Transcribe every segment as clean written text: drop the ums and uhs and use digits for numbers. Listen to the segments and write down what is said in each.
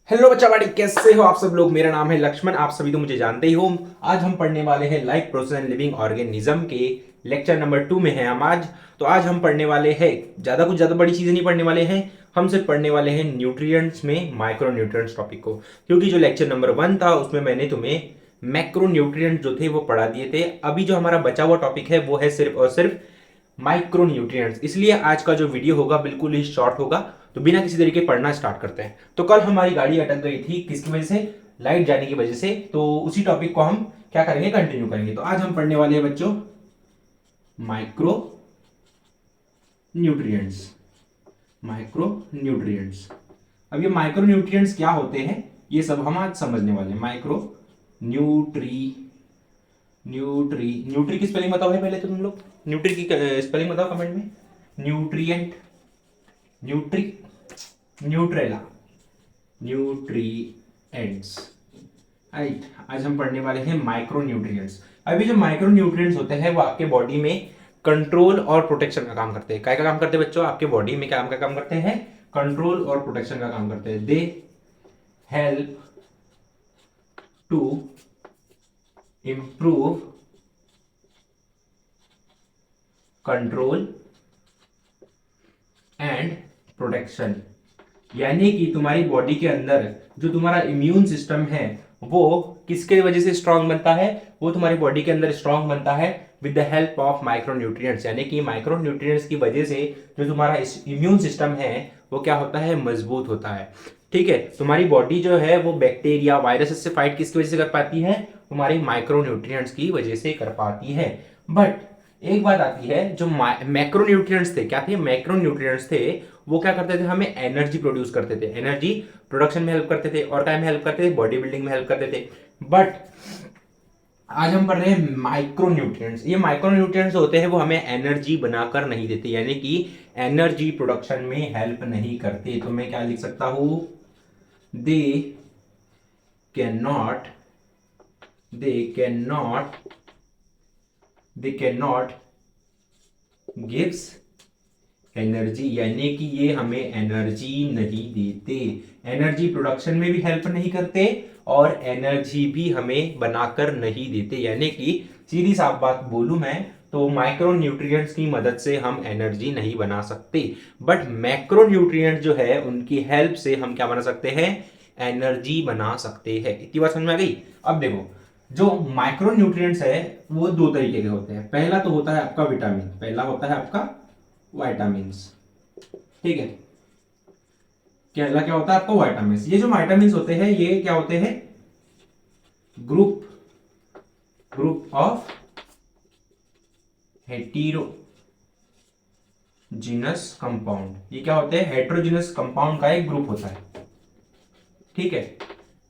Hello बच्चा बाड़ी, कैसे हो आप सब लोग। मेरा नाम है लक्ष्मण, आप सभी तो मुझे जानते ही हो। आज हम पढ़ने वाले हैं life process and living organism के लेक्चर नंबर 2 में हैं हम आज। तो आज हम पढ़ने वाले हैं कुछ ज़्यादा बड़ी चीज़ें नहीं पढ़ने वाले हैं। हम सिर्फ पढ़ने वाले हैं न्यूट्रिएंट्स में माइक्रो न्यूट्रिएंट्स टॉपिक को, क्योंकि जो लेक्चर नंबर 1 था उसमें मैंने तुम्हें मैक्रो न्यूट्रिएंट्स जो थे वो पढ़ा दिए थे। अभी जो हमारा बचा हुआ टॉपिक है वो है सिर्फ और सिर्फ माइक्रो न्यूट्रिएंट्स। इसलिए आज का जो वीडियो होगा बिल्कुल ही शॉर्ट होगा। तो बिना किसी तरीके पढ़ना स्टार्ट करते हैं। तो कल हमारी गाड़ी अटक गई थी, किसकी वजह से? लाइट जाने की वजह से। तो उसी टॉपिक को हम क्या करेंगे, कंटिन्यू करेंगे। तो आज हम पढ़ने वाले हैं बच्चों माइक्रो न्यूट्रिएंट्स। Micro nutrients. अब ये माइक्रो न्यूट्रिएंट्स क्या होते हैं ये सब हम आज समझने वाले हैं। माइक्रो न्यूट्री न्यूट्री न्यूट्री की स्पेलिंग बताओ है पहले तो तुम लोग। न्यूट्री की स्पेलिंग बताओ कमेंट में। Nutrient, nutri, Nutrela, nutrients. Right, आज हम पढ़ने वाले हैं माइक्रो न्यूट्रिएंट्स। अभी जो माइक्रो न्यूट्रिएंट्स होते हैं वो आपके बॉडी में कंट्रोल और प्रोटेक्शन का काम करते हैं। क्या का काम करते हैं बच्चों? आपके बॉडी में क्या का काम करते हैं? कंट्रोल और प्रोटेक्शन का काम करते हैं। They help to improve control and protection. यानी कि तुम्हारी बॉडी के अंदर जो तुम्हारा इम्यून सिस्टम है वो किसके वजह से स्ट्रांग बनता है? वो तुम्हारी बॉडी के अंदर स्ट्रांग बनता है with the help of micro nutrients. यानी कि माइक्रो न्यूट्रिएंट्स की वजह से जो तुम्हारा इम्यून सिस्टम है वो क्या होता है? मजबूत होता है। ठीक है, तुम्हारी बॉडी जो है वो बैक्टीरिया वायरस से फाइट किसकी वजह से कर पाती है? तुम्हारी माइक्रो न्यूट्रिएंट्स की वजह से कर पाती है। बट एक बात आती है, जो मैक्रो न्यूट्रिएंट्स थे, क्या थे? मैक्रो न्यूट्रिएंट्स थे, वो क्या करते थे? हमें एनर्जी प्रोड्यूस करते थे, एनर्जी प्रोडक्शन में हेल्प करते थे, और क्या में हेल्प करते थे? बॉडी बिल्डिंग में हेल्प करते थे। बट आज हम पढ़ रहे हैं माइक्रो न्यूट्रिएंट्स। ये माइक्रो न्यूट्रिएंट्स होते हैं वो हमें एनर्जी बनाकर नहीं देते, यानी कि एनर्जी प्रोडक्शन में हेल्प नहीं करते। तो मैं क्या लिख सकता हूं? They can not they can not they can not gives energy. यानी कि ये हमें एनर्जी नहीं देते, एनर्जी प्रोडक्शन में भी हेल्प नहीं करते और एनर्जी भी हमें बनाकर नहीं देते। यानी कि सीधी साफ बात बोलूं मैं तो माइक्रो न्यूट्रिएंट्स की मदद से हम एनर्जी नहीं बना सकते। बट मैक्रो न्यूट्रिएंट्स जो है उनकी हेल्प से हम क्या बना सकते हैं? एनर्जी बना सकते हैं। इतनी बात समझ में आ गई? अब देखो, जो माइक्रो न्यूट्रिएंट्स है वो दो तरीके के होते हैं। पहला तो होता है आपका विटामिन, पहला होता है आपका वाइटामिन्स। ठीक है, क्या होता है आपको? वाइटामिन्स। ये जो वाइटामिन्स होते हैं ये क्या होते हैं? Group group of heterogeneous compound. ये क्या होते हैं? हेटेरोजीनस कंपाउंड का एक ग्रुप होता है। ठीक है,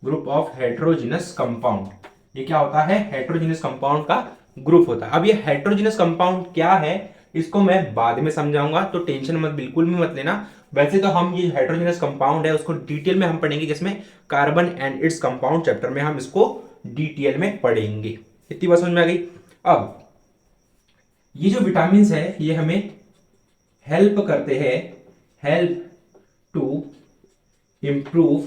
ग्रुप ऑफ हेटेरोजीनस कंपाउंड। ये क्या होता है? हेटेरोजीनस कंपाउंड का ग्रुप होता है। अब ये हेटेरोजीनस कंपाउंड क्या है इसको मैं बाद में समझाऊंगा, तो टेंशन मत, बिल्कुल भी मत लेना। वैसे तो हम ये हेटेरोजीनस कंपाउंड है उसको डिटेल में हम पढ़ेंगे, जिसमें carbon and its compound chapter में हम इसको डिटेल में पढ़ेंगे। इतनी बात समझ में आ गई? अब ये जो विटामिन है ये हमें हेल्प करते हैं, हेल्प टू इंप्रूव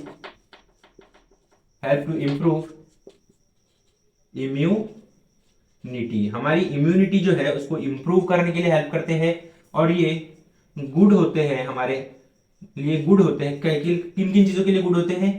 इम्यूनिटी। हमारी इम्यूनिटी जो है उसको इंप्रूव करने के लिए हेल्प करते हैं। और ये गुड होते हैं, हमारे लिए गुड होते हैं। किन किन चीजों के लिए गुड होते हैं?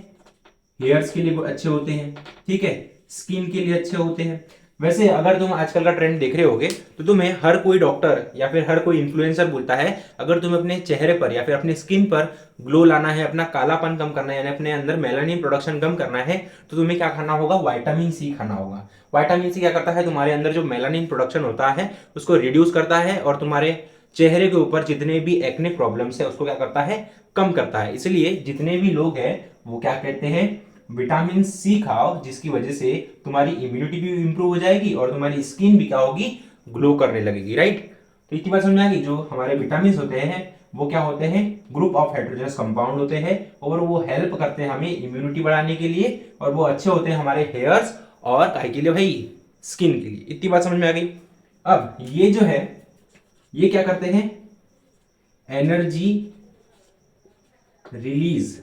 हेयर्स के लिए अच्छे होते हैं, ठीक है, स्किन के लिए अच्छे होते हैं। वैसे अगर तुम आजकल का ट्रेंड देख रहे होगे तो तुम्हें हर कोई डॉक्टर या फिर हर कोई इन्फ्लुएंसर बोलता है अगर तुम्हें अपने चेहरे पर या फिर अपनी स्किन पर ग्लो लाना है, अपना कालापन कम करना है, यानी अपने अंदर मेलानिन प्रोडक्शन कम करना है, तो तुम्हें क्या खाना होगा? विटामिन सी खाना होगा। विटामिन सी क्या करता है? तुम्हारे अंदर जो मेलानिन प्रोडक्शन होता है उसको रिड्यूस करता है और तुम्हारे चेहरे के ऊपर जितने भी एक्ने प्रॉब्लम्स है उसको क्या करता है? कम करता है। इसलिए जितने भी लोग हैं वो क्या कहते हैं? विटामिन सी खाओ, जिसकी वजह से तुम्हारी इम्यूनिटी भी इंप्रूव हो जाएगी और तुम्हारी स्किन भी क्या होगी? ग्लो करने लगेगी। राइट, तो इतनी बात समझ में आ गई? जो हमारे विटामिन होते हैं वो क्या होते हैं? ग्रुप ऑफ हेटेरोजेनस कंपाउंड होते हैं और वो हेल्प करते हैं हमें इम्यूनिटी बढ़ाने के लिए, और वो अच्छे होते हैं हमारे हेयर्स और काय के लिए भाई? स्किन के लिए। इतनी बात समझ में आ गई? अब ये जो है ये क्या करते हैं? एनर्जी रिलीज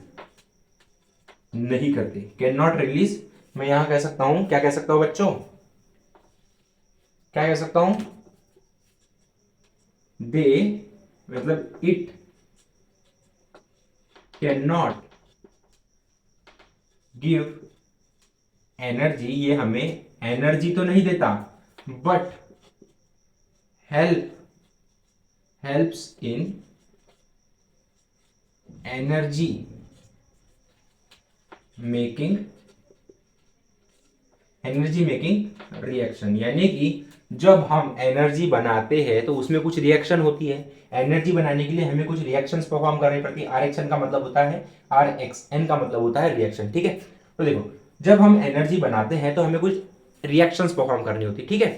नहीं करते। कैन नॉट रिलीज, मैं यहां कह सकता हूं, क्या कह सकता हूं बच्चों, क्या कह सकता हूं, दे, मतलब it can not give energy, ये हमें एनर्जी तो नहीं देता, but help, helps in energy making, energy making reaction. यानी कि जब हम एनर्जी बनाते हैं तो उसमें कुछ रिएक्शन होती है। एनर्जी बनाने के लिए हमें कुछ रिएक्शंस परफॉर्म करनी पड़ती है। आर एक्शन का मतलब होता है, आर एक्स एन का मतलब होता है रिएक्शन, ठीक है। तो देखो, जब हम एनर्जी बनाते हैं तो हमें कुछ रिएक्शंस परफॉर्म करनी होती है, ठीक है।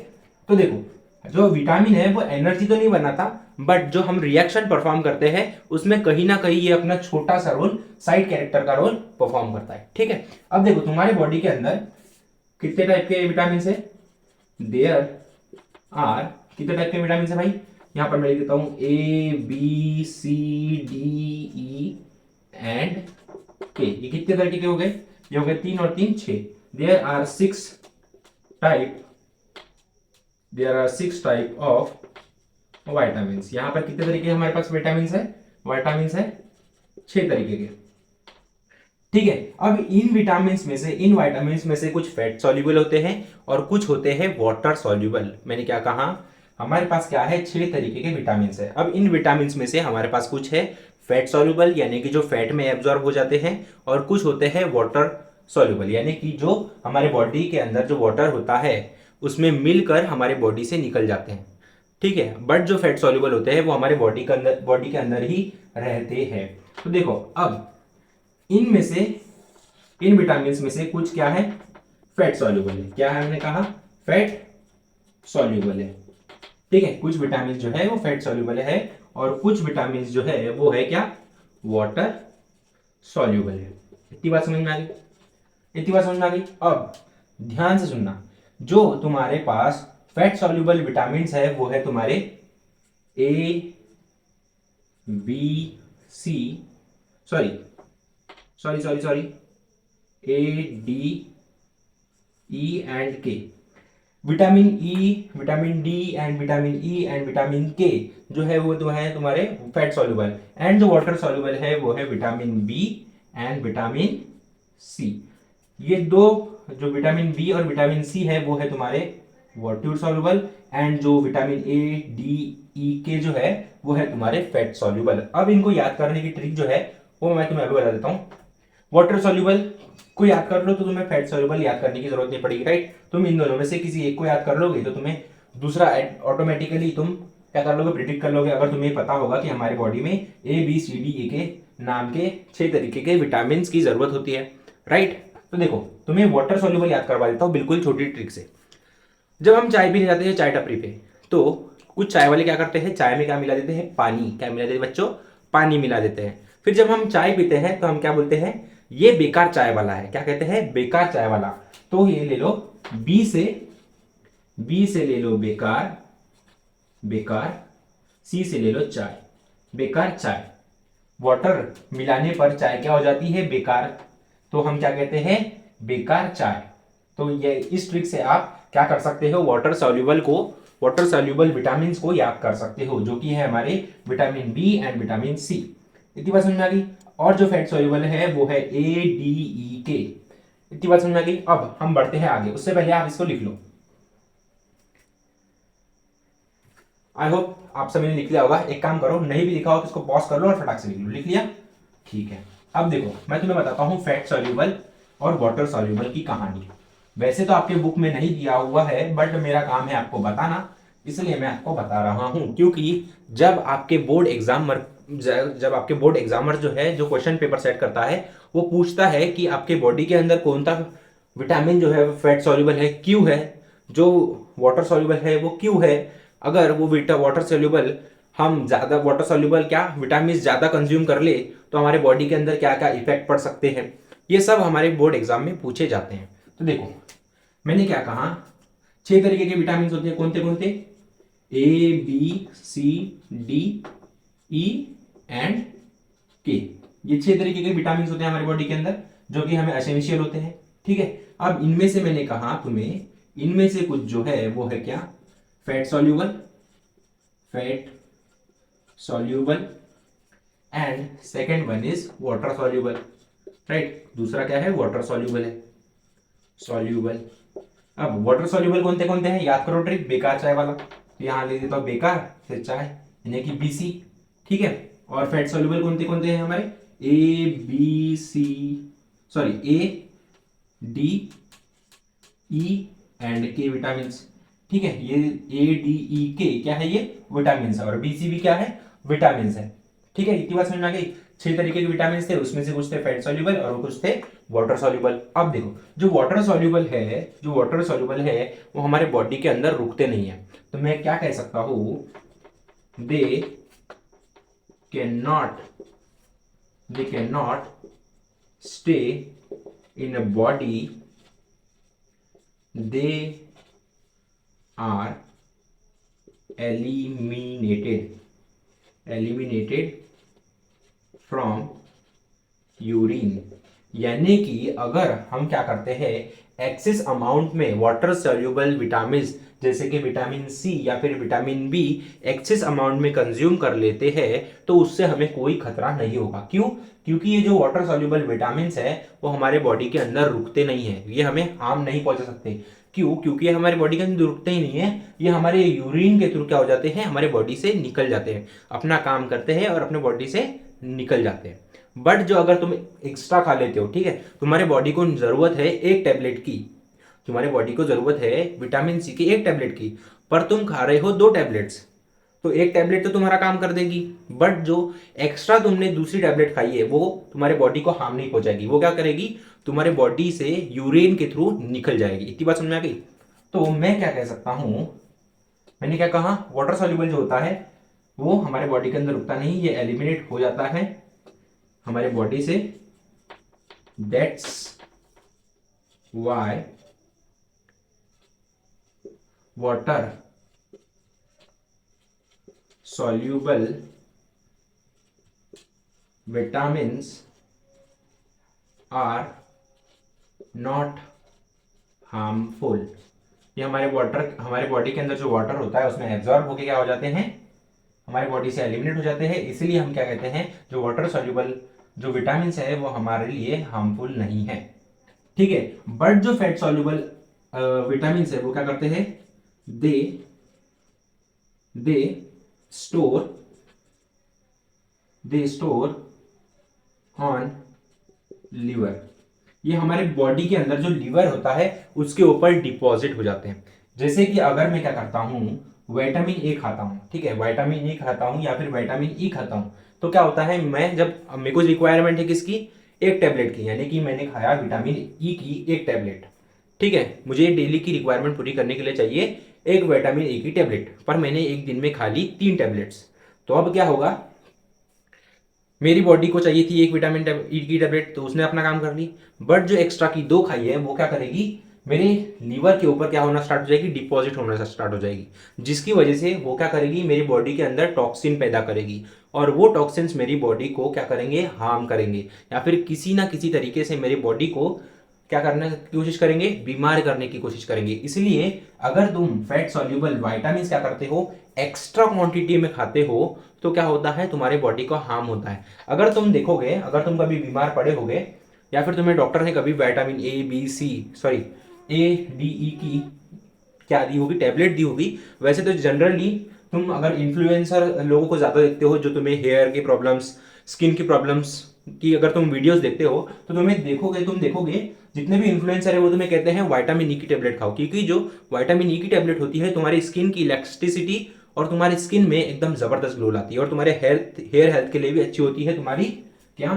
तो देखो, जो विटामिन है वो एनर्जी तो नहीं बनाता, बट जो हम रिएक्शन परफॉर्म करते हैं उसमें कहीं ना कहीं ये अपना छोटा सा रोल, साइड कैरेक्टर का रोल परफॉर्म करता है, ठीक है। अब देखो, तुम्हारे बॉडी के अंदर कितने टाइप के विटामिन है, देयर आर, कितने टाइप के विटामिन है भाई, यहां पर मैं लिख देता हूं A B C D E and K. ये कितने तरीके के हो गए, ये हो गए 3 और 3 6। There are 6 type, there are 6 type of vitamin. यहां पर कितने तरीके हमारे पास विटामिन है, विटामिन है 6 तरीके के, ठीक है। अब इन विटामिन में से, इन विटामिन में से कुछ फैट सॉल्युबल होते हैं और कुछ होते हैं वाटर सॉल्युबल। मैंने क्या कहा, हमारे पास क्या है, 6 तरीके के विटामिन है। अब इन विटामिन में से हमारे पास कुछ है फैट सॉल्युबल, यानी कि जो फैट में एब्जॉर्ब हो जाते हैं, और कुछ होते हैं वाटर सॉल्युबल, यानी कि जो हमारे बॉडी के अंदर जो वाटर होता है उसमें मिलकर हमारे बॉडी से निकल जाते हैं, ठीक है। बट जो फैट सॉल्युबल होते हैं वो हमारे बॉडी के अंदर ही रहते हैं। तो देखो, अब इनमें से, इन विटामिन में से कुछ क्या है, फैट सॉल्युबल है। क्या है, हमने कहा फैट सॉल्युबल है, ठीक है। कुछ विटामिन जो है वो फैट सॉल्युबल है और कुछ विटामिन जो है वो है क्या, वाटर सॉल्युबल है। इतनी बात समझ में आ गई, इतनी बात समझ में आ गई। अब ध्यान से सुनना, जो तुम्हारे पास फैट सॉल्युबल विटामिन है वो है तुम्हारे A B C, sorry sorry sorry sorry, A D E and K. Vitamin E, vitamin D and vitamin E and vitamin K जो है वो तो है तुम्हारे फैट सॉल्युबल, एंड जो वाटर सॉल्युबल है वो है vitamin B and vitamin C. ये दो, जो विटामिन बी और विटामिन सी है वो है तुम्हारे वाटर सॉल्युबल, एंड जो vitamin A D E K जो है वो है तुम्हारे फैट सॉल्युबल। अब इनको याद करने की ट्रिक जो है वो मैं तुम्हें अभी बता देता हूँ। वाटर सॉल्युबल को याद कर लो तो तुम्हें फैट सॉल्युबल याद करने की जरूरत नहीं पड़ेगी, राइट। तुम इन दोनों में से किसी एक को याद कर लोगे तो तुम्हें दूसरा ऑटोमेटिकली तुम क्या कर लोगे, प्रिडिक्ट कर लोगे, अगर तुम्हें पता होगा कि हमारी बॉडी में ए बी सी डी ई के नाम के 6 तरीके के विटामिन की जरूरत होती है, राइट। तो देखो, तुम्हें वाटर सॉल्युबल याद करवा देता हूँ बिल्कुल छोटी ट्रिक से। जब हम चाय पीने जाते हैं चाय टपरी पे, तो कुछ चाय वाले क्या करते हैं, चाय में क्या मिला देते हैं, पानी। क्या मिला देते हैं बच्चों, पानी मिला देते हैं। फिर जब हम चाय पीते हैं तो हम क्या बोलते हैं, ये बेकार चाय वाला है। क्या कहते हैं, बेकार चाय वाला। तो ये ले लो बी से, बी से ले लो बेकार, बेकार, सी से ले लो चाय, बेकार चाय। वाटर मिलाने पर चाय क्या हो जाती है, बेकार। तो हम क्या कहते हैं, बेकार चाय। तो ये इस ट्रिक से आप क्या कर सकते हो, वाटर सॉल्युबल को, वाटर सॉल्युबल विटामिन को याद कर सकते हो, जो कि है हमारे vitamin B and vitamin C. इतनी बात समझ में आ गई। और जो फैट सॉल्युबल है वो है ए डी ई के। इतनी बात समझ में आ गई। अब हम बढ़ते हैं आगे, उससे पहले आप इसको लिख लो। आई होप आप सभी ने लिख लिया होगा। एक काम करो, नहीं भी लिखा हो तो इसको पॉज कर लो और फटाक से लिख लो। लिख लिया, ठीक है। अब देखो, मैं तुम्हें बताता हूं फैट सॉल्युबल और वाटर सॉल्युबल की कहानी। वैसे तो आपके बुक में नहीं दिया हुआ है, बट मेरा काम है आपको बताना, इसलिए मैं आपको बता रहा हूं। क्योंकि जब आपके बोर्ड एग्जामर, जब आपके बोर्ड एग्जामर जो है, जो क्वेश्चन पेपर सेट करता है, वो पूछता है कि आपके बॉडी के अंदर कौन सा विटामिन जो है फैट सॉल्युबल है, क्यों है, जो वाटर सॉल्युबल है वो क्यों है। अगर वो वाटर सॉल्युबल, हम ज्यादा वाटर सॉल्युबल क्या विटामिन ज्यादा कंज्यूम कर ले तो हमारे बॉडी के अंदर क्या क्या इफेक्ट पड़ सकते हैं, ये सब हमारे बोर्ड एग्जाम में पूछे जाते हैं। तो देखो, मैंने क्या कहा, 6 तरीके के विटामिन होते हैं। कौन थे, कौन थे, A B C D E and K. ये 6 तरीके के विटामिन होते हैं हमारी बॉडी के अंदर। जो कि हमें एसेंशियल होते हैं। ठीक है, अब इनमें से मैंने कहा तुम्हें, इनमें से कुछ जो है वो है क्या, fat soluble, fat soluble, and second one is water soluble. Right, दूसरा क्या है, वाटर सॉल्यूबल है, सॉल्यूबल। अब वाटर सॉल्यूबल कौन कौन हैं, याद करो ट्रिक, बेकार चाय वाला, तो यहां ले देता हूं बेकार से चाय, यानी कि बीसी। ठीक है, और फैट सॉल्यूबल कौन हैं हमारे, A B C, sorry A D E and K vitamin. ठीक है, ये ए डी ई के क्या है, ये विटामिन है, और बीसी भी क्या है, विटामिन है। ठीक है, इतनी बात समझ में आ गई। 6 तरीके के विटामिन थे, उसमें से कुछ थे फैट सॉल्यूबल और कुछ थे वाटर सॉल्यूबल। अब देखो, जो वाटर सॉल्यूबल है, जो वाटर सॉल्यूबल है वो हमारे बॉडी के अंदर रुकते नहीं है। तो मैं क्या कह सकता हूं, they can not stay in a body, they are eliminated from urine. यानी कि अगर हम क्या करते हैं, एक्सेस अमाउंट में वाटर सॉल्युबल विटामिन जैसे कि विटामिन सी या फिर विटामिन बी एक्सेस अमाउंट में कंज्यूम कर लेते हैं, तो उससे हमें कोई खतरा नहीं होगा। क्यों, क्योंकि ये जो वाटर सॉल्युबल विटामिन है वो हमारे बॉडी के अंदर रुकते नहीं है, ये हमें हार्म नहीं पहुंचा सकते। क्यों, क्योंकि ये हमारे बॉडी के अंदर रुकते ही नहीं है, ये हमारे यूरिन के थ्रू क्या हो जाते हैं, हमारे बॉडी से निकल जाते हैं, अपना काम करते हैं और अपने बॉडी से निकल जाते हैं। बट जो अगर तुम एक्स्ट्रा खा लेते हो, ठीक है, तुम्हारे बॉडी को जरूरत है एक टैबलेट की, तुम्हारे बॉडी को जरूरत है विटामिन सी की एक टैबलेट की, पर तुम खा रहे हो 2 टैबलेट्स, तो एक टैबलेट तो तुम्हारा काम कर देगी, बट जो एक्स्ट्रा तुमने दूसरी टैबलेट खाई है वो तुम्हारे बॉडी को हार्म नहीं पहुंचाएगी, वो क्या करेगी, तुम्हारे बॉडी से यूरिन के थ्रू निकल जाएगी। इतनी बात समझ में आ गई। तो मैं क्या कह सकता हूं, मैंने क्या कहा, वाटर सॉल्युबल जो होता है वो हमारे बॉडी के अंदर रुकता नहीं, ये एलिमिनेट हो जाता है हमारे बॉडी से। That's why water soluble vitamins are not harmful. ये हमारे बॉडी के अंदर जो वाटर होता है उसमें एब्जॉर्ब होके क्या हो जाते हैं, हमारी बॉडी से एलिमिनेट हो जाते हैं। इसलिए हम क्या कहते हैं, जो वाटर सॉल्युबल जो विटामिन है वो हमारे लिए हार्मफुल नहीं है। ठीक है, बट जो फैट सॉल्युबल विटामिन है वो क्या करते हैं, they they store they store on liver. ये हमारे बॉडी के अंदर जो लीवर होता है उसके ऊपर डिपॉजिट हो जाते हैं। जैसे कि अगर मैं क्या करता हूं, विटामिन ए खाता हूं, ठीक है, विटामिन ए खाता हूं या फिर विटामिन ई खाता हूं, तो क्या होता है, मैं जब मेरे को रिक्वायरमेंट है किसकी, एक टैबलेट की, यानी कि मैंने खाया विटामिन ई की एक टैबलेट। ठीक है, मुझे डेली की रिक्वायरमेंट पूरी करने के लिए चाहिए एक विटामिन ए की टैबलेट, पर मैंने एक दिन में खा ली 3 टैबलेट्स। तो अब क्या होगा, मेरी बॉडी को चाहिए थी एक विटामिन ई की टैबलेट, तो उसने अपना काम कर ली, बट जो एक्स्ट्रा की 2 खाई है वो क्या करेगी, मेरे लीवर के ऊपर क्या होना स्टार्ट हो जाएगी, डिपॉजिट होना स्टार्ट हो जाएगी, जिसकी वजह से वो क्या करेगी, मेरी बॉडी के अंदर टॉक्सिन पैदा करेगी, और वो टॉक्सिन्स मेरी बॉडी को क्या करेंगे, हार्म करेंगे, या फिर किसी ना किसी तरीके से मेरी बॉडी को क्या करने की कोशिश करेंगे, बीमार करने की कोशिश करेंगे। इसलिए अगर तुम फैट सॉल्युबल विटामिन क्या करते हो, एक्स्ट्रा क्वांटिटी में खाते हो, तो क्या होता है, तुम्हारे बॉडी को हार्म होता है। अगर तुम देखोगे, अगर तुम कभी बीमार पड़े होगे या फिर तुम्हें डॉक्टर ने कभी vitamin A B C sorry A D E की क्या दी होगी, टैबलेट दी होगी। वैसे तो जनरली तुम अगर इन्फ्लुएंसर लोगों को ज्यादा देखते हो, जो तुम्हें हेयर की प्रॉब्लम्स, स्किन की प्रॉब्लम्स की अगर तुम वीडियोस देखते हो, तो तुम देखोगे जितने भी इन्फ्लुएंसर है वो तुम्हें कहते हैं विटामिन ई की टैबलेट खाओ, क्योंकि जो विटामिन ई की टैबलेट होती है तुम्हारी स्किन की इलेक्ट्रिसिटी और तुम्हारी स्किन में एकदम जबरदस्त ग्लो लाती है, और तुम्हारे हेयर हेल्थ के लिए भी अच्छी होती है तुम्हारी क्या,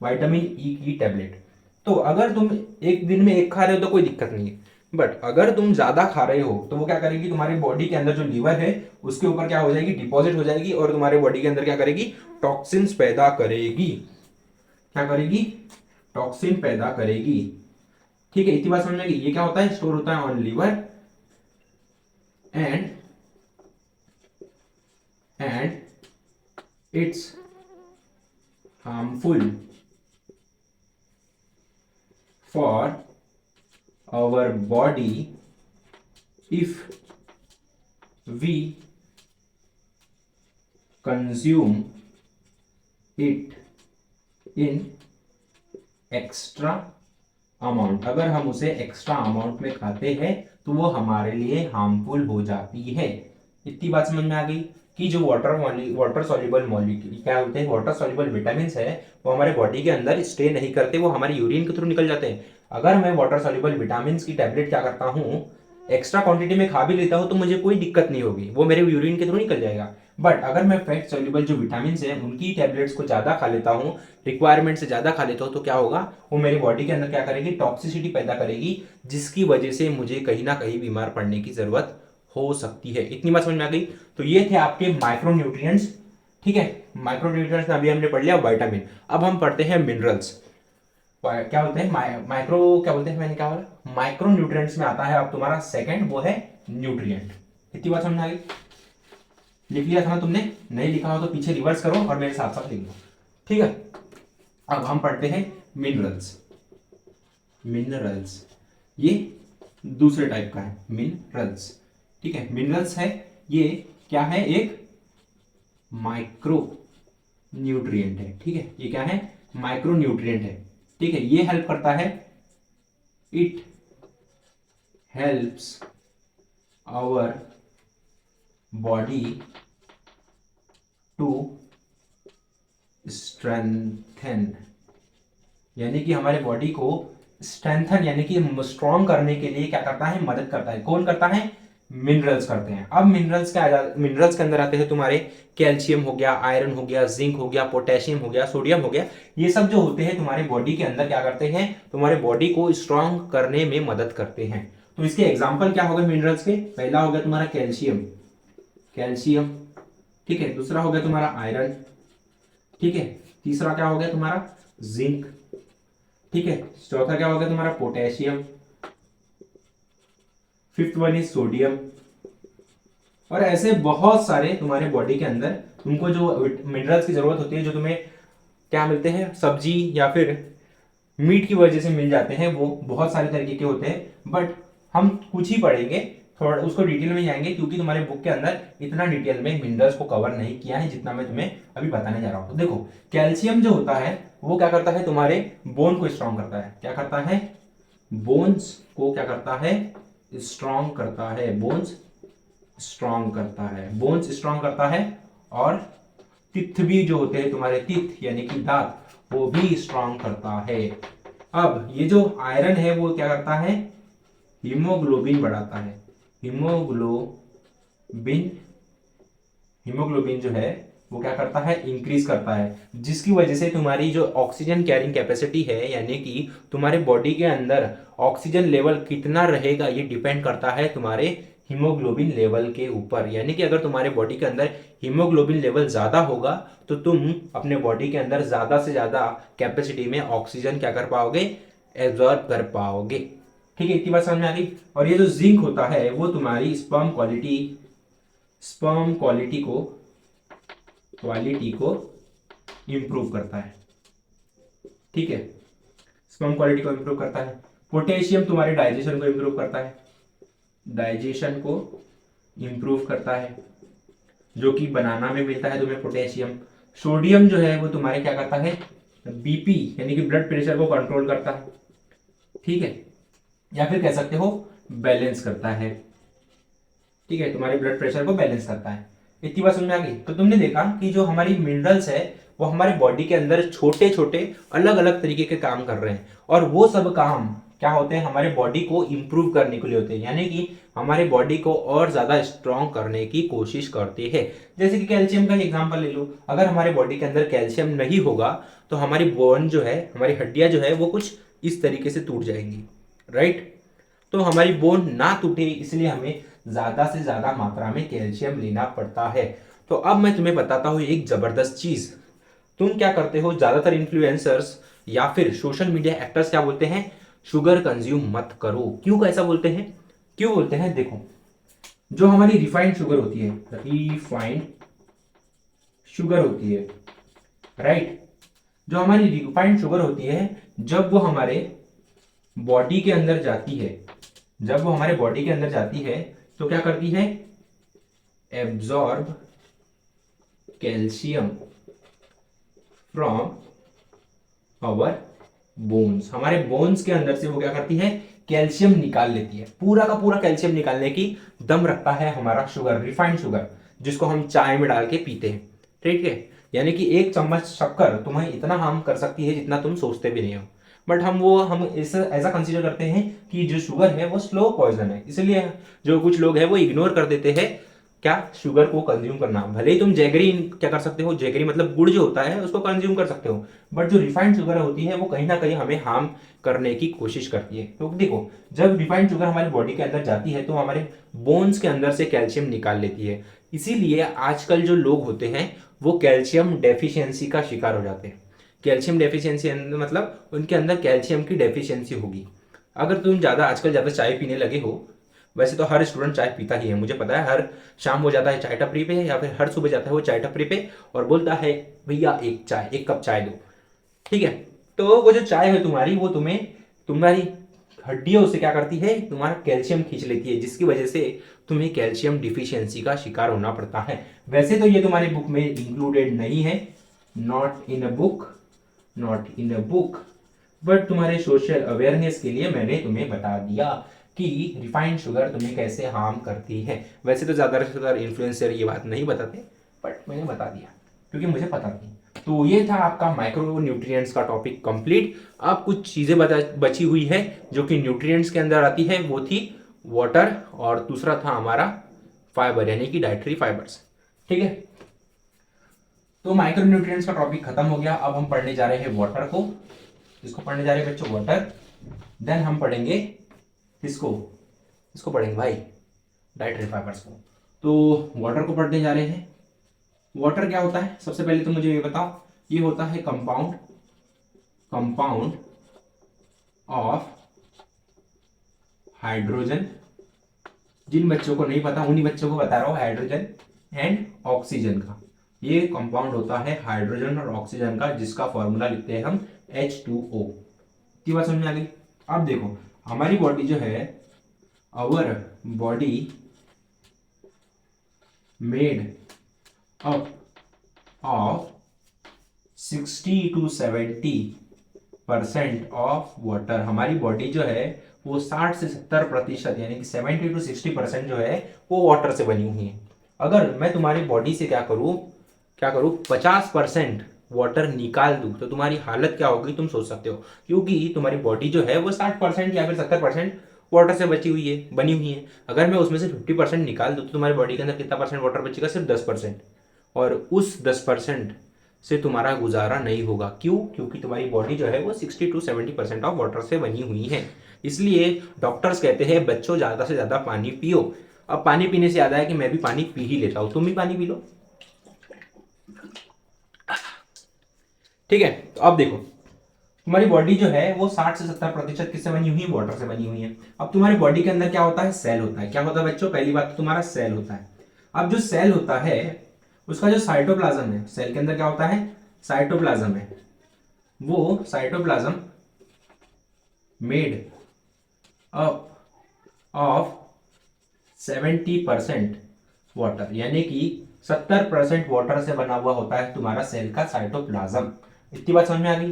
विटामिन ई की टैबलेट। तो अगर तुम एक दिन में एक खा रहे हो तो कोई दिक्कत नहीं है, बट अगर तुम ज्यादा खा रहे हो तो वो क्या करेगी, तुम्हारी बॉडी के अंदर जो लीवर है उसके ऊपर क्या हो जाएगी, डिपॉजिट हो जाएगी, और तुम्हारे बॉडी के अंदर क्या करेगी, टॉक्सिन्स पैदा करेगी। क्या करेगी, टॉक्सिन पैदा करेगी। ठीक है, इतनी बात समझ में कि ये क्या होता है, स्टोर होता है on liver and it's harmful for our body if we consume it in extra amount. अगर हम उसे एक्स्ट्रा अमाउंट में खाते हैं तो वो हमारे लिए हार्मफुल हो जाती है। इतनी बात समझ में आ गई कि जो वाटर सॉल्युबल मॉलिक्यूल क्या होते हैं, वाटर सॉल्युबल विटामिन है, वो हमारे बॉडी के अंदर स्टे नहीं करते, वो हमारे यूरिन के थ्रू निकल जाते हैं। अगर मैं वाटर सॉल्युबल विटामिन की टैबलेट क्या करता हूँ, एक्स्ट्रा क्वांटिटी में खा भी लेता हूँ तो मुझे कोई दिक्कत नहीं होगी, वो मेरे यूरिन के थ्रू निकल जाएगा। बट अगर मैं फैट सॉल्युबल जो विटामिन है उनकी टैबलेट्स को ज्यादा खा लेता हूँ, रिक्वायरमेंट से ज्यादा खा लेता हूँ, तो क्या होगा, वो मेरी बॉडी के अंदर क्या करेगी, टॉक्सिसिटी पैदा करेगी, जिसकी वजह से मुझे कहीं ना कहीं बीमार पड़ने की जरूरत हो सकती है। इतनी बात समझ में आ गई। तो ये थे आपके माइक्रो न्यूट्रिएंट्स। ठीक है, माइक्रो न्यूट्रिएंट्स में अभी हमने पढ़ लिया विटामिन। अब हम पढ़ते हैं मिनरल्स। क्या बोलते हैं माइक्रो, क्या बोलते हैं, मैंने क्या बोला, माइक्रो न्यूट्रिएंट्स में आता है अब तुम्हारा सेकंड, वो है न्यूट्रिएंट। इतनी बात समझ में आ गई। लिख लिया था ना तुमने? नहीं लिखा हो तो पीछे रिवर्स करो और मेरे साथ साथ लिख लो। ठीक है, अब हम पढ़ते हैं मिनरल्स। मिनरल्स ये दूसरे टाइप का है मिनरल्स। ठीक है, मिनरल्स है, ये क्या है, एक माइक्रो न्यूट्रिएंट है। ठीक है, ये क्या है, माइक्रो न्यूट्रिएंट है। ठीक है, ये हेल्प करता है, it helps our body to strengthen, यानी कि हमारे बॉडी को स्ट्रेंथन यानी कि स्ट्रॉन्ग करने के लिए क्या करता है, मदद करता है। कौन करता है, मिनरल्स करते हैं। अब मिनरल्स के अंदर आते हैं तुम्हारे कैल्शियम हो गया, आयरन हो गया, जिंक हो गया, पोटेशियम हो गया, सोडियम हो गया। ये सब जो होते हैं तुम्हारे बॉडी के अंदर क्या करते हैं, तुम्हारे बॉडी को स्ट्रॉन्ग करने में मदद करते हैं। तो इसके एग्जाम्पल क्या हो गए मिनरल्स के, पहला हो गया तुम्हारा कैल्शियम, कैल्शियम। ठीक है, दूसरा हो गया तुम्हारा आयरन। ठीक है, तीसरा क्या हो गया तुम्हारा जिंक। ठीक है, चौथा क्या हो गया तुम्हारा potassium. Fifth one is sodium. और ऐसे बहुत सारे तुम्हारे बॉडी के अंदर तुमको जो मिनरल्स की जरूरत होती है, जो तुम्हें क्या मिलते हैं, सब्जी या फिर मीट की वजह से मिल जाते हैं, वो बहुत सारे तरीके के होते हैं। बट हम कुछ ही पढ़ेंगे, थोड़ा उसको डिटेल में जाएंगे, क्योंकि तुम्हारे बुक के अंदर इतना डिटेल में मिनरल्स को कवर नहीं किया है जितना मैं तुम्हें अभी बताने जा रहा हूं। तो देखो, कैल्शियम जो होता है वो क्या करता है, तुम्हारे बोन को स्ट्रॉन्ग करता है। क्या करता है, बोन्स को क्या करता है, स्ट्रॉन्ग करता है। बोन्स स्ट्रॉन्ग करता है, बोन्स स्ट्रॉन्ग करता है। और टिथ भी जो होते हैं तुम्हारे, टिथ यानी कि दांत, वो भी स्ट्रॉन्ग करता है। अब ये जो आयरन है वो क्या करता है, हीमोग्लोबिन बढ़ाता है। हीमोग्लोबिन, हीमोग्लोबिन जो है वो क्या करता है, इंक्रीज करता है, जिसकी वजह से तुम्हारी जो ऑक्सीजन कैरिंग कैपेसिटी है, यानी कि तुम्हारे बॉडी के अंदर ऑक्सीजन लेवल कितना रहेगा, ये डिपेंड करता है तुम्हारे हीमोग्लोबिन लेवल के ऊपर। यानी कि अगर तुम्हारे बॉडी के अंदर हीमोग्लोबिन लेवल ज्यादा होगा तो तुम अपने बॉडी के अंदर ज्यादा से ज्यादा कैपेसिटी में ऑक्सीजन क्या कर पाओगे, एब्जॉर्ब कर पाओगे। ठीक है, इतनी बात समझ में आ गई। और ये जो जिंक होता है वो तुम्हारी स्पर्म क्वालिटी को इंप्रूव करता है। ठीक है, स्पर्म क्वालिटी को इंप्रूव करता है। पोटेशियम तुम्हारे डाइजेशन को इंप्रूव करता है, डाइजेशन को इंप्रूव करता है, जो कि बनाना में मिलता है तुम्हें पोटेशियम। सोडियम जो है वो तुम्हारे क्या करता है, बीपी यानी कि ब्लड प्रेशर को कंट्रोल करता है। ठीक है, या फिर कह सकते हो बैलेंस करता है। ठीक है, तुम्हारे ब्लड प्रेशर को बैलेंस करता है। इतनी बात समझ में आ गई। तो तुमने देखा कि जो हमारी मिनरल्स है वो हमारे बॉडी के अंदर छोटे छोटे अलग अलग तरीके के काम कर रहे हैं, और वो सब काम क्या होते हैं, हमारे बॉडी को इंप्रूव करने के लिए होते हैं, यानी कि हमारे बॉडी को और ज्यादा स्ट्रॉन्ग करने की कोशिश करते हैं। जैसे कि कैल्शियम का एग्जांपल ले लो, अगर हमारे बॉडी के अंदर कैल्शियम नहीं होगा तो हमारी बोन जो है, हमारी हड्डियां जो है वो कुछ इस तरीके से टूट जाएंगी, राइट। तो हमारी बोन ना टूटे इसलिए हमें ज्यादा से ज्यादा मात्रा में कैल्शियम लेना पड़ता है। तो अब मैं तुम्हें बताता हूं एक जबरदस्त चीज। तुम क्या करते हो, ज्यादातर इन्फ्लुएंसर्स या फिर सोशल मीडिया एक्टर्स क्या बोलते हैं, शुगर कंज्यूम मत करो। क्यों ऐसा बोलते हैं, क्यों बोलते हैं, देखो, जो हमारी रिफाइंड शुगर होती है, रिफाइंड शुगर होती है, राइट, जो हमारी रिफाइंड शुगर होती है, जब वो हमारे बॉडी के अंदर जाती है, जब वो हमारे बॉडी के अंदर जाती है तो क्या करती है, absorb calcium from our bones. हमारे बोन्स के अंदर से वो क्या करती है, कैल्शियम निकाल लेती है। पूरा का पूरा कैल्शियम निकालने की दम रखता है हमारा शुगर, रिफाइंड शुगर, जिसको हम चाय में डाल के पीते हैं। ठीक है, यानी कि एक चम्मच शक्कर तुम्हें इतना हार्म कर सकती है जितना तुम सोचते भी नहीं हो। बट हम ऐसा कंसीडर करते हैं कि जो शुगर है वो स्लो पॉइजन है, इसलिए जो कुछ लोग हैं वो इग्नोर कर देते हैं क्या, शुगर को कंज्यूम करना। भले ही तुम जैगरी क्या कर सकते हो, जैगरी मतलब गुड़ जो होता है उसको कंज्यूम कर सकते हो, बट जो रिफाइंड शुगर होती है वो कहीं ना कहीं हमें हार्म करने की कोशिश करती है। तो देखो, जब रिफाइंड शुगर हमारी बॉडी के अंदर जाती है तो हमारे बोन्स के अंदर से कैल्शियम निकाल लेती है। इसीलिए आजकल जो लोग होते हैं वो कैल्शियम डेफिशिएंसी का शिकार हो जाते हैं। कैल्शियम डेफिशिएंसी मतलब उनके अंदर कैल्शियम की डेफिशिएंसी होगी। अगर तुम आजकल ज़्यादा चाय पीने लगे हो, वैसे तो हर स्टूडेंट चाय पीता ही है, मुझे पता है, हर शाम हो जाता है चाय टपरी पे, या फिर हर सुबह जाता है वो चाय टपरी पे और बोलता है भैया एक कप चाय दो। ठीक है, तो वो जो चाय है तुम्हारी, वो तुम्हारी हड्डियों से क्या करती है, तुम्हारा कैल्शियम खींच लेती है, जिसकी वजह से तुम्हें कैल्शियम डिफिशियंसी का शिकार होना पड़ता है। वैसे तो ये तुम्हारे बुक में इंक्लूडेड नहीं है, not in a book, but तुम्हारे सोशल अवेयरनेस के लिए मैंने तुम्हें बता दिया कि रिफाइंड शुगर तुम्हें कैसे हार्म करती है। वैसे तो ज़्यादा से ज़्यादा इन्फ्लुएंसर ये बात नहीं बताते, बट मैंने बता दिया क्योंकि मुझे पता थी। तो ये था आपका माइक्रो न्यूट्रिएंट्स का टॉपिक कंप्लीट। अब कुछ चीज़ें बची हुई है जो कि न्यूट्रिएंट्स के अंदर आती है, वो थी वाटर और दूसरा था हमारा फाइबर यानी कि डाइटरी फाइबर्स। ठीक है, तो माइक्रो न्यूट्रिएंट्स का टॉपिक खत्म हो गया। अब हम पढ़ने जा रहे हैं वाटर को, इसको पढ़ने जा रहे हैं बच्चों वाटर। देन हम पढ़ेंगे इसको इसको पढ़ेंगे भाई डाइटरी फाइबर्स को। तो वाटर को पढ़ने जा रहे हैं। वाटर क्या होता है, सबसे पहले तो मुझे ये बताओ, ये होता है कंपाउंड ऑफ हाइड्रोजन। जिन बच्चों को नहीं पता उन्हीं बच्चों को बता रहा हूं, हाइड्रोजन एंड ऑक्सीजन का ये कंपाउंड होता है, हाइड्रोजन और ऑक्सीजन का, जिसका फॉर्मूला लिखते हैं हम H2O। की बात समझ में आ गई। अब देखो, हमारी बॉडी जो है, our body made up of 60 to 70% of water. हमारी बॉडी जो है वो 60 से 70% यानी कि 70 to 60% जो है वो वाटर से बनी हुई है। अगर मैं तुम्हारी बॉडी से क्या करूं 50% वाटर निकाल दूं तो तुम्हारी हालत क्या होगी तुम सोच सकते हो, क्योंकि तुम्हारी बॉडी जो है वो 60% या फिर 70% वाटर से बनी हुई है। अगर मैं उसमें से 50% निकाल दूं तो तुम्हारी बॉडी के अंदर कितना परसेंट वाटर बचेगा, सिर्फ 10%। और उस 10% से तुम्हारा गुजारा नहीं होगा। क्यों? क्योंकि तुम्हारी बॉडी जो है वो 60 to 70% ऑफ वाटर से बनी हुई है। इसलिए डॉक्टर्स कहते हैं बच्चों ज़्यादा से ज़्यादा पानी पियो। अब पानी पीने से याद आया कि मैं भी पानी पी ही लेता हूँ, तुम भी पानी पी लो। ठीक है, तो अब देखो, तुम्हारी बॉडी जो है वो 60 से 70% किससे बनी हुई है, वाटर से बनी हुई है। अब तुम्हारी बॉडी के अंदर क्या होता है, सेल होता है। क्या होता है बच्चों, पहली बात तो तुम्हारा सेल होता है। अब जो सेल होता है उसका जो साइटोप्लाज्म है, सेल के अंदर क्या होता है, साइटोप्लाज्म है। वो cytoplasm made up of 70% water, यानी कि 70% वाटर से बना हुआ होता है तुम्हारा सेल का साइटोप्लाज्म। इतनी बात समझ में आ गई।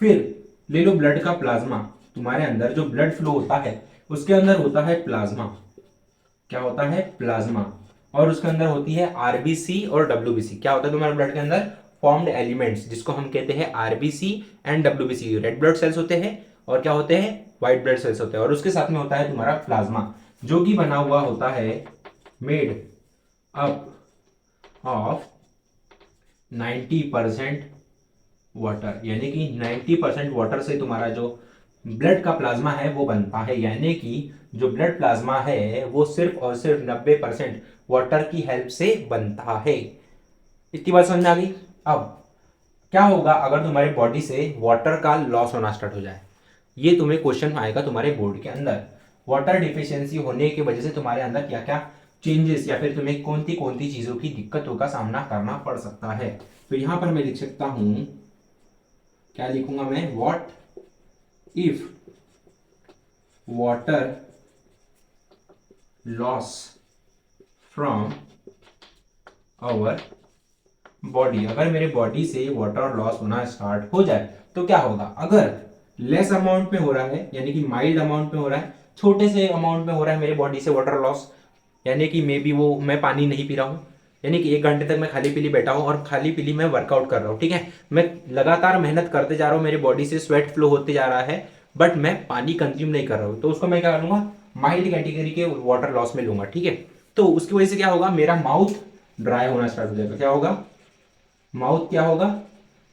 फिर ले लो ब्लड का प्लाज्मा। तुम्हारे अंदर जो ब्लड फ्लो होता है उसके अंदर होता है प्लाज्मा। क्या होता है, प्लाज्मा। और उसके अंदर होती है आरबीसी और डब्ल्यूबीसी। क्या होता है तुम्हारे ब्लड के अंदर, फॉर्म्ड एलिमेंट्स, जिसको हम कहते हैं RBC and WBC. Red blood cells होते हैं और क्या होते हैं, व्हाइट ब्लड सेल्स होते हैं। और उसके साथ में होता है तुम्हारा प्लाज्मा, जो कि बना हुआ होता है मेड अप ऑफ 90% वाटर, यानी कि 90% वाटर से तुम्हारा जो ब्लड का प्लाज्मा है वो बनता है। यानी कि जो ब्लड प्लाज्मा है वो सिर्फ और सिर्फ 90% वाटर की हेल्प से बनता है। इतनी बात समझ में आ गई। अब क्या होगा अगर तुम्हारी बॉडी से वाटर का लॉस होना स्टार्ट हो जाए, ये तुम्हें क्वेश्चन आएगा तुम्हारे बोर्ड के अंदर। वाटर डिफिशियंसी होने की वजह से तुम्हारे अंदर क्या क्या चेंजेस या फिर तुम्हें कौन सी चीजों की दिक्कतों का सामना करना पड़ सकता है। तो यहां पर मैं लिख सकता हूं, क्या लिखूंगा मैं, what if water loss from our body, अगर मेरे बॉडी से वाटर लॉस होना स्टार्ट हो जाए तो क्या होगा, अगर लेस अमाउंट में हो रहा है यानी कि माइल्ड अमाउंट में हो रहा है, छोटे से अमाउंट में हो रहा है मेरे बॉडी से वाटर लॉस, यानी कि मे बी वो मैं पानी नहीं पी रहा हूँ, यानी कि 1 घंटे तक मैं खाली पीली बैठा हूँ और खाली पीली मैं वर्कआउट कर रहा हूँ, ठीक है, मैं लगातार मेहनत करते जा रहा हूँ, मेरी बॉडी से स्वेट फ्लो होते जा रहा है, बट मैं पानी कंज्यूम नहीं कर रहा हूँ, तो उसको मैं क्या करूँगा, माइल्ड कैटेगरी के वाटर लॉस में लूंगा, ठीक है। तो उसकी वजह से क्या होगा, मेरा माउथ ड्राई होना स्टार्ट हो जाएगा, क्या होगा, माउथ क्या होगा,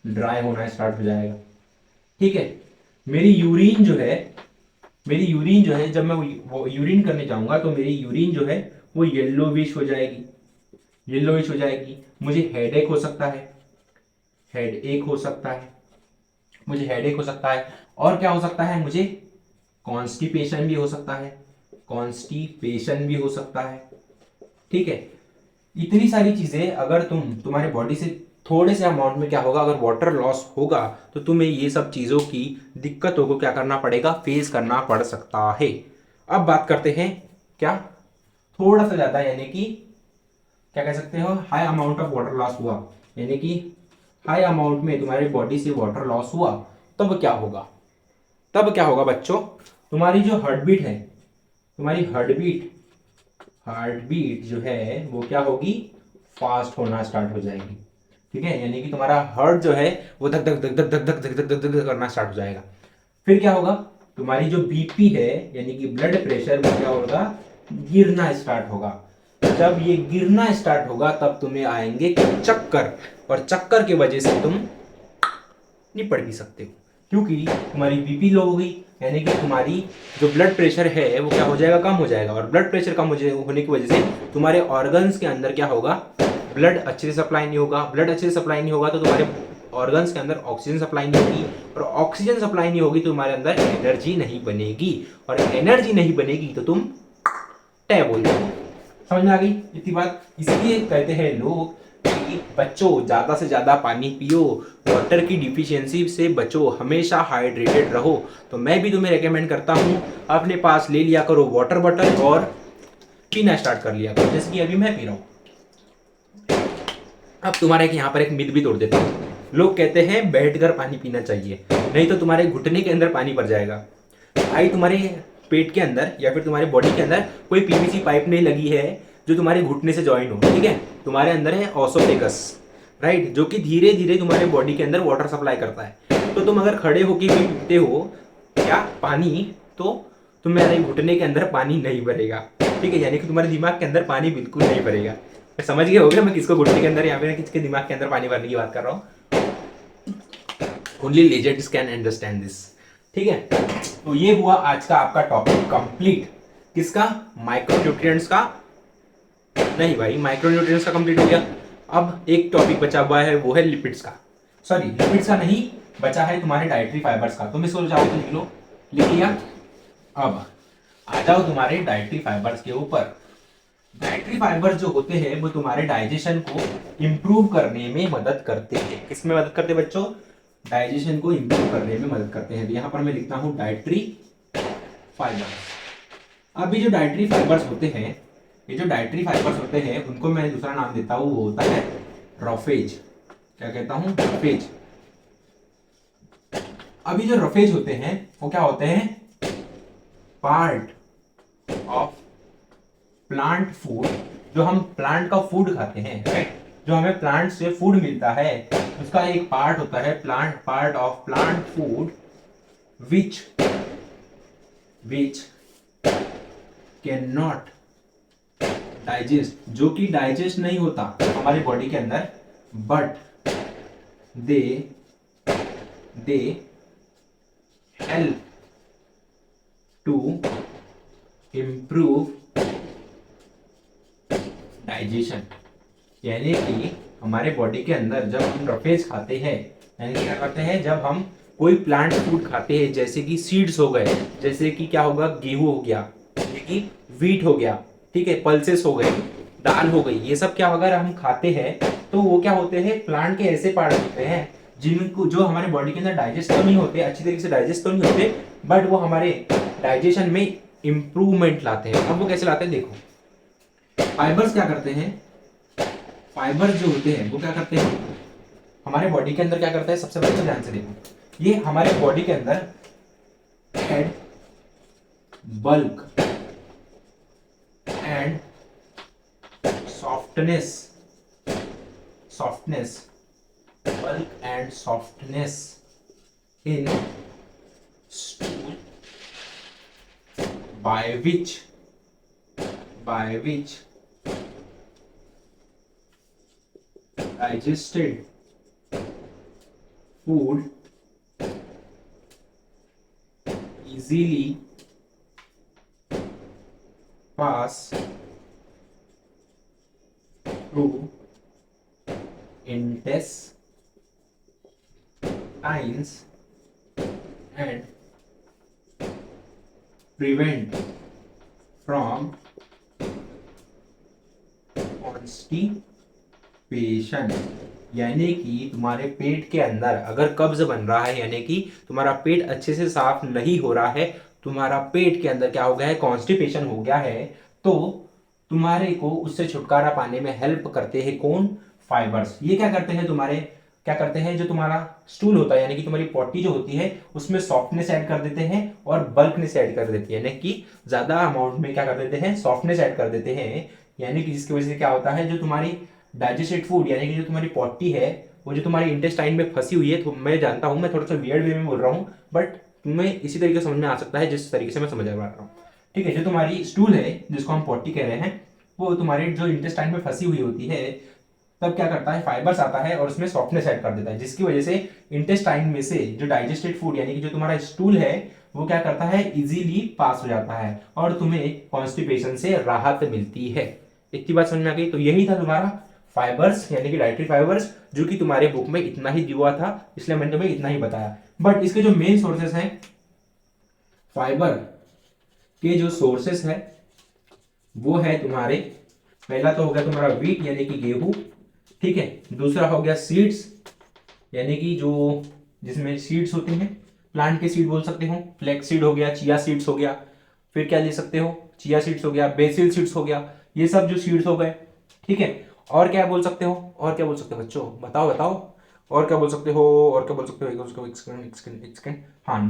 ड्राई होना स्टार्ट हो जाएगा, ठीक है। मेरी यूरिन जो है, जब मैं वो यूरिन करने जाऊंगा तो मेरी यूरिन जो है वो येलोविश हो जाएगी, मुझे हेडेक हो सकता है, और क्या हो सकता है, मुझे कॉन्स्टिपेशन भी हो सकता है, ठीक है। इतनी सारी चीजें अगर तुम्हारे बॉडी से थोड़े से अमाउंट में क्या होगा, अगर वाटर लॉस होगा तो तुम्हें ये सब चीजों की दिक्कतों को क्या करना पड़ेगा, फेस करना पड़ सकता है। अब बात करते हैं क्या, थोड़ा सा ज्यादा, यानी कि क्या कह सकते हो, high amount of water loss हुआ, यानी कि हाई अमाउंट में तुम्हारी बॉडी से वाटर लॉस हुआ, तब क्या होगा, बच्चों, तुम्हारी जो हार्टबीट है, तुम्हारी हार्टबीट जो है वो क्या होगी, फास्ट होना स्टार्ट हो जाएगी, ठीक है, यानी कि तुम्हारा हार्ट जो है वो धक धक धक धक धक धक धक धक धक धक करना स्टार्ट हो जाएगा। फिर क्या होगा, तुम्हारी जो बीपी है यानी कि ब्लड प्रेशर वो क्या होगा, गिरना स्टार्ट होगा। जब ये गिरना स्टार्ट होगा तब तुम्हें आएंगे चक्कर, और चक्कर की वजह से तुम नहीं पढ़ भी सकते हो, क्योंकि तुम्हारी बीपी लो हो गई, यानी कि तुम्हारी जो ब्लड प्रेशर है वो क्या हो जाएगा, कम हो जाएगा, और ब्लड प्रेशर कम होने की वजह से तुम्हारे ऑर्गन्स के अंदर क्या होगा, ब्लड अच्छे से सप्लाई नहीं होगा, तो तुम्हारे ऑर्गन्स के अंदर ऑक्सीजन सप्लाई नहीं होगी, और ऑक्सीजन सप्लाई नहीं होगी तो तुम्हारे अंदर एनर्जी नहीं बनेगी, और एनर्जी नहीं बनेगी तो तुम टै बोल दोगे। समझ में आ गई इतनी बात। इसलिए कहते हैं लोग कि बच्चों ज्यादा से ज्यादा पानी पियो, वाटर की डिफिशियंसी से बचो, हमेशा हाइड्रेटेड रहो। तो मैं भी तुम्हें रेकमेंड करता हूँ अपने पास ले लिया करो वाटर बॉटल और पीना स्टार्ट कर लिया करो, जैसे कि अभी मैं पी रहा हूँ। अब तुम्हारे यहाँ पर एक मिथ भी तोड़ देता हूँ। लोग कहते हैं बैठकर पानी पीना चाहिए, नहीं तो तुम्हारे घुटने के अंदर पानी भर जाएगा। भाई तुम्हारे पेट के अंदर या फिर तुम्हारे बॉडी के अंदर कोई पीवीसी पाइप नहीं लगी है जो तुम्हारे घुटने से ज्वाइन हो, ठीक है। तुम्हारे अंदर है ओसोफेगस, राइट, जो कि धीरे धीरे तुम्हारे बॉडी के अंदर वाटर सप्लाई करता है। तो तुम अगर खड़े होके भी पीते हो क्या पानी, तो तुम्हारे घुटने के अंदर पानी नहीं भरेगा, ठीक है, यानी कि तुम्हारे दिमाग के अंदर पानी बिल्कुल नहीं भरेगा। समझ गए होगे मैं किसको घुटने के अंदर या फिर किसके दिमाग के अंदर पानी भरने की बात कर रहा हूँ। Only legends can understand this, ठीक है। तो ये हुआ आज का आपका टॉपिक कंप्लीट। किसका, माइक्रोन्यूट्रिएंट्स का, नहीं भाई माइक्रोन्यूट्रिएंट्स का कंप्लीट हो गया। अब एक टॉपिक बचा हुआ है वो है लिपिड्स का, सॉरी लिपिड्स का नहीं, बचा है तुम्हारे डाइटरी फाइबर्स का। तुम इसको चाहो तो लिख लो, लिख लिया। अब आ जाओ तुम्हारे डाइटरी फाइबर्स के ऊपर। डाइटरी फाइबर्स जो होते हैं वो तुम्हारे डाइजेशन को इंप्रूव करने में मदद करते हैं। किसमें मदद करते हैं बच्चों, डाइजेशन को इंप्रूव करने में मदद करते हैं। यहाँ पर मैं लिखता हूं डाइटरी फाइबर्स। अब ये जो डाइटरी फाइबर्स होते हैं, उनको मैं दूसरा नाम देता हूं, वो होता है रफेज। क्या कहता हूं, रफेज। अभी जो रफेज होते हैं वो क्या होते हैं, पार्ट ऑफ प्लांट फूड। जो हम प्लांट का फूड खाते हैं, राइट, जो हमें प्लांट से फूड मिलता है उसका एक पार्ट होता है part of plant food which can not digest, जो कि डाइजेस्ट नहीं होता हमारी बॉडी के अंदर, but they help to improve digestion. यानी कि हमारे बॉडी के अंदर जब हम रफेज खाते हैं, यानी क्या करते हैं, जब हम कोई प्लांट फूड खाते हैं, जैसे कि सीड्स हो गए, जैसे कि क्या होगा, गेहूं हो गया, जैसे कि व्हीट हो गया, ठीक है, पल्सेस हो गए, दाल हो गई, ये सब क्या अगर हम खाते हैं तो वो क्या होते हैं, प्लांट के ऐसे पार्ट होते हैं जिनको, जो हमारे बॉडी के अंदर डाइजेस्ट तो नहीं होते, अच्छी तरीके से डाइजेस्ट तो नहीं होते, बट वो हमारे डाइजेशन में इंप्रूवमेंट लाते हैं। अब वो कैसे लाते हैं देखो, फाइबर्स क्या करते हैं, फाइबर्स जो होते हैं वो क्या करते हैं हमारे बॉडी के अंदर क्या करते हैं, सबसे पहले तो ध्यान से देखो, ये हमारे बॉडी के अंदर head, bulk and softness bulk and softness in stool by which digested food easily pass through intestines and prevent from constipation। यानी कि तुम्हारे पेट के अंदर अगर कब्ज बन रहा है, यानी कि तुम्हारा पेट अच्छे से साफ नहीं हो रहा है, तुम्हारा पेट के अंदर क्या हो गया है, कॉन्स्टिपेशन हो गया है, तो तुम्हारे को उससे छुटकारा पाने में हेल्प करते हैं कौन, फाइबर्स। ये क्या करते हैं तुम्हारे, क्या करते हैं, जो तुम्हारा स्टूल होता है यानी कि तुम्हारी पॉटी जो होती है उसमें सॉफ्टनेस ऐड कर देते हैं और बल्कनेस ऐड कर देती है, यानी कि ज्यादा अमाउंट में क्या कर देते हैं, सॉफ्टनेस ऐड कर देते हैं। यानी कि जिसकी वजह से क्या होता है, जो तुम्हारी डाइजेस्टेड फूड यानी कि जो तुम्हारी पॉटी है वो जो तुम्हारी इंटेस्टाइन में फंसी हुई है, तो मैं जानता हूं मैं थोड़ा सा वियर्ड वे में बोल रहा हूं, बट तुम्हें इसी तरीके से समझ में आ सकता है जिस तरीके से मैं समझ आ रहा हूँ। ठीक है, जो तुम्हारी स्टूल है जिसको हम पॉटी कह रहे हैं, वो तुम्हारे जो इंटेस्टाइन में फंसी हुई होती है, तब क्या करता है, फाइबर्स आता है और उसमें सॉफ्टनेस ऐड कर देता है, जिसकी वजह से इंटेस्टाइन में से जो डाइजेस्टेड फूड यानी कि जो तुम्हारा स्टूल है वो क्या करता है, इजीली पास हो जाता है और तुम्हें कॉन्स्टिपेशन से राहत मिलती है। इतनी बात समझ में आ गई। तो यही था तुम्हारा फाइबर्स यानी कि डाइटरी फाइबर्स, जो कि तुम्हारे बुक में इतना ही दिया था, इसलिए मैंने तुम्हें इतना ही बताया। बट इसके जो मेन सोर्सेस हैं फाइबर के, जो सोर्सेस है वो है तुम्हारे, पहला तो हो गया तुम्हारा व्हीट यानी कि गेहूं, ठीक है, दूसरा हो गया सीड्स यानी कि जो जिसमें सीड्स होते हैं, प्लांट के सीड बोल सकते हो, फ्लैक्स सीड हो गया, चिया सीड्स हो गया, फिर क्या ले सकते हो, चिया सीड्स हो गया, बेसिल सीड्स हो गया, ये सब जो सीड्स हो गए, ठीक है। और क्या बोल सकते हो, और क्या बोल सकते हो बच्चों, बताओ बताओ, और क्या बोल सकते हो, और क्या बोल सकते हो, हाँ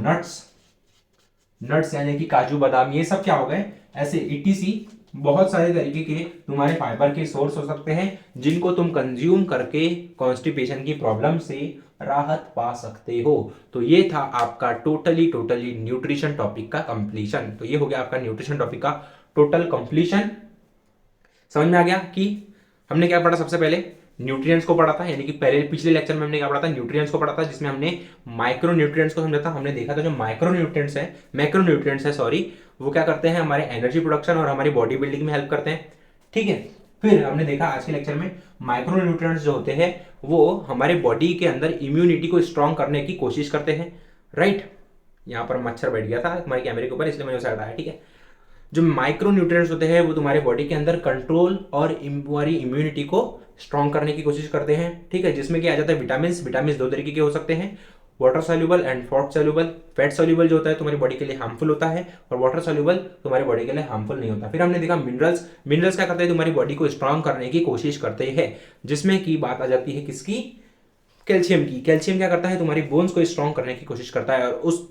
नट्स यानी कि काजू बादाम, ये सब क्या हो गए, ऐसे ईटीसी बहुत सारे तरीके के तुम्हारे फाइबर के सोर्स हो सकते हैं जिनको तुम कंज्यूम करके कॉन्स्टिपेशन की प्रॉब्लम से राहत पा सकते हो। तो ये था आपका टोटली न्यूट्रिशन टॉपिक का कंप्लीशन। तो ये हो गया आपका न्यूट्रिशन टॉपिक का टोटल कंप्लीशन। समझ में आ गया कि हमने क्या पढ़ा, सबसे पहले न्यूट्रिएंट्स को पढ़ा था, यानी कि पहले पिछले लेक्चर में हमने क्या पढ़ा था, न्यूट्रिएंट्स को पढ़ा था, जिसमें हमने माइक्रो न्यूट्रिएंट्स को समझा था। हमने देखा था जो माइक्रो न्यूट्रिएंट्स है, मैक्रो न्यूट्रिएंट्स है सॉरी, वो क्या करते हैं, हमारे एनर्जी प्रोडक्शन और हमारी बॉडी बिल्डिंग में हेल्प करते हैं, ठीक है। फिर हमने देखा आज के लेक्चर में माइक्रो न्यूट्रिएंट्स जो होते हैं वो हमारे बॉडी के अंदर इम्यूनिटी को स्ट्रॉन्ग करने की कोशिश करते हैं, राइट। यहाँ पर मच्छर बैठ गया था हमारे कैमरे के ऊपर, इसलिए मैंने उसे हटाया, ठीक है। जो माइक्रो न्यूट्रिएंट्स होते हैं वो तुम्हारे बॉडी के अंदर कंट्रोल और तुम्हारी इम्यूनिटी को स्ट्रॉन्ग करने की कोशिश करते हैं, ठीक है, जिसमें क्या आ जाता है, विटामिन दो तरीके के हो सकते हैं, water soluble and fat soluble. Fat soluble जो होता है तुम्हारी बॉडी के लिए हार्मफुल होता है और वाटर सॉल्युबल तुम्हारी बॉडी के लिए हार्मफुल नहीं होता। फिर हमने देखा मिनरल्स क्या करते हैं, तुम्हारी बॉडी को स्ट्रॉन्ग करने की कोशिश करते हैं, जिसमें की बात आ जाती है किसकी, कैल्शियम की। कैल्शियम क्या करता है, तुम्हारी बोन्स को स्ट्रॉन्ग करने की कोशिश करता है, और उस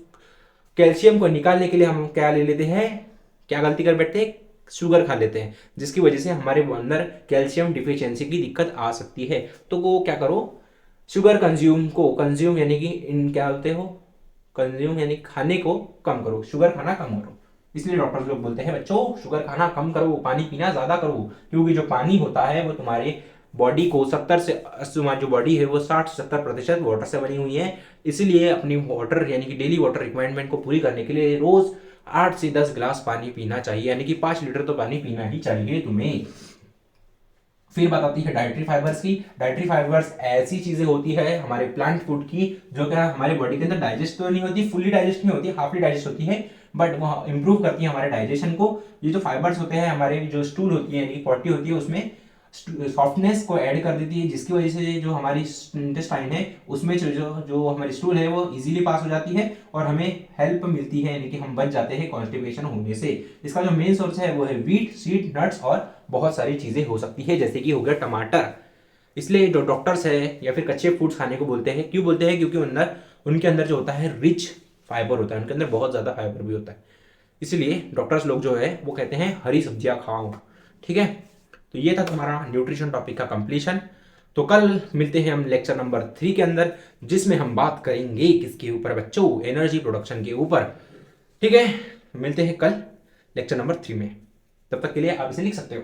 कैल्शियम को निकालने के लिए हम क्या ले लेते हैं, क्या गलती कर बैठते हैं, शुगर खा लेते हैं, जिसकी वजह से हमारे अंदर कैल्शियम डिफिशियंसी की दिक्कत आ सकती है। तो वो क्या करो, शुगर कंज्यूम यानी कि इन क्या होते हो, कंज्यूम यानी खाने को कम करो, शुगर खाना कम करो। इसलिए डॉक्टर्स लोग बोलते हैं बच्चों शुगर खाना कम करो, पानी पीना ज्यादा करो, क्योंकि जो पानी होता है वो तुम्हारे बॉडी को 70 से 80, जो बॉडी है वो 60-70% वाटर से बनी हुई है। इसीलिए अपनी वाटर यानी कि डेली वाटर रिक्वायरमेंट को पूरी करने के लिए रोज 8 से 10 गिलास पानी पीना चाहिए, यानी कि 5 लीटर तो पानी पीना ही चाहिए तुम्हें। फिर बात आती है डाइटरी फाइबर्स की। डाइटरी फाइबर्स ऐसी चीजें होती है हमारे प्लांट फूड की जो क्या हमारे बॉडी के अंदर डाइजेस्ट तो नहीं होती, फुली डाइजेस्ट नहीं होती, हाफली डाइजेस्ट होती है, बट वो इंप्रूव करती है हमारे डाइजेशन को। ये जो फाइबर्स होते हैं हमारे जो स्टूल होती है यानी पॉटी होती है उसमें सॉफ्टनेस को ऐड कर देती है, जिसकी वजह से जो हमारी इंटेस्टाइन है उसमें जो हमारी स्टूल है वो इजीली पास हो जाती है और हमें हेल्प मिलती है, यानी कि हम बच जाते हैं कॉन्स्टिपेशन होने से। इसका जो मेन सोर्स है वो है व्हीट, सीड, नट्स और बहुत सारी चीजें हो सकती है, जैसे कि हो गया टमाटर। इसलिए जो डॉक्टर्स है या फिर कच्चे फूड्स खाने को बोलते हैं, क्यों बोलते हैं? क्योंकि उनके अंदर जो होता है रिच फाइबर होता है, उनके अंदर बहुत ज़्यादा फाइबर भी होता है, इसलिए डॉक्टर्स लोग जो है वो कहते हैं हरी सब्जियां खाओ। ठीक है, तो ये था तुम्हारा न्यूट्रिशन टॉपिक का कंप्लीशन। तो कल मिलते हैं हम लेक्चर नंबर 3 के अंदर, जिसमें हम बात करेंगे किसके ऊपर बच्चों? एनर्जी प्रोडक्शन के ऊपर। ठीक है, मिलते हैं कल लेक्चर नंबर 3 में। तब तक के लिए आप इसे लिख सकते हो।